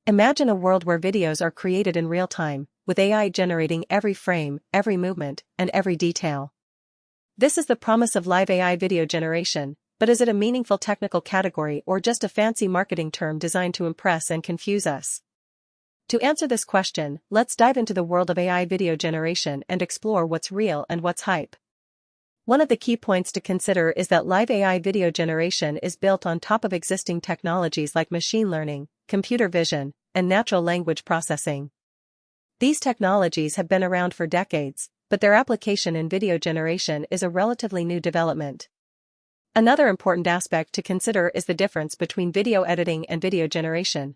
Imagine a world where videos are created in real time, with AI generating every frame, every movement, and every detail. This is the promise of live AI video generation, but is it a meaningful technical category or just a fancy marketing term designed to impress and confuse us? To answer this question, let's dive into the world of AI video generation and explore what's real and what's hype. One of the key points to consider is that live AI video generation is built on top of existing technologies like machine learning, computer vision, and natural language processing. These technologies have been around for decades, but their application in video generation is a relatively new development. Another important aspect to consider is the difference between video editing and video generation.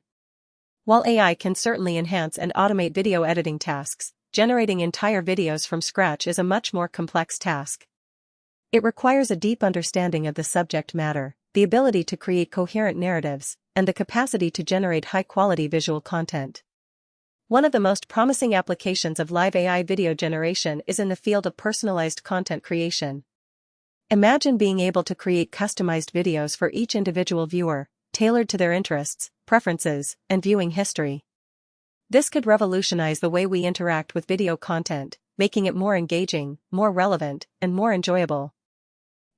While AI can certainly enhance and automate video editing tasks, generating entire videos from scratch is a much more complex task. It requires a deep understanding of the subject matter, the ability to create coherent narratives, and the capacity to generate high-quality visual content. One of the most promising applications of live AI video generation is in the field of personalized content creation. Imagine being able to create customized videos for each individual viewer, tailored to their interests, preferences, and viewing history. This could revolutionize the way we interact with video content, making it more engaging, more relevant, and more enjoyable.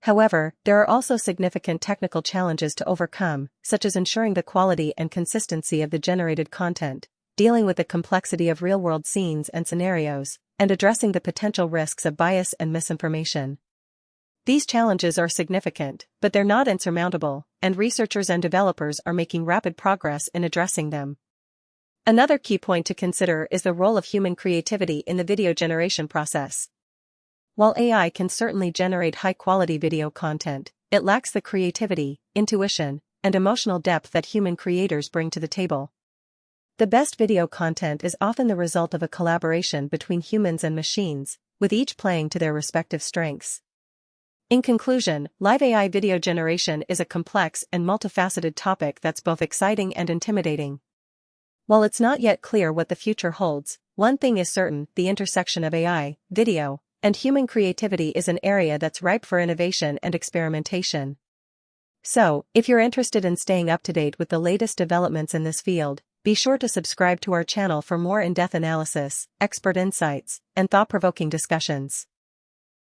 However, there are also significant technical challenges to overcome, such as ensuring the quality and consistency of the generated content, dealing with the complexity of real-world scenes and scenarios, and addressing the potential risks of bias and misinformation. These challenges are significant, but they're not insurmountable, and researchers and developers are making rapid progress in addressing them. Another key point to consider is the role of human creativity in the video generation process. While AI can certainly generate high-quality video content, it lacks the creativity, intuition, and emotional depth that human creators bring to the table. The best video content is often the result of a collaboration between humans and machines, with each playing to their respective strengths. In conclusion, live AI video generation is a complex and multifaceted topic that's both exciting and intimidating. While it's not yet clear what the future holds, one thing is certain: the intersection of AI, video, and human creativity is an area that's ripe for innovation and experimentation. So, if you're interested in staying up to date with the latest developments in this field, be sure to subscribe to our channel for more in-depth analysis, expert insights, and thought-provoking discussions.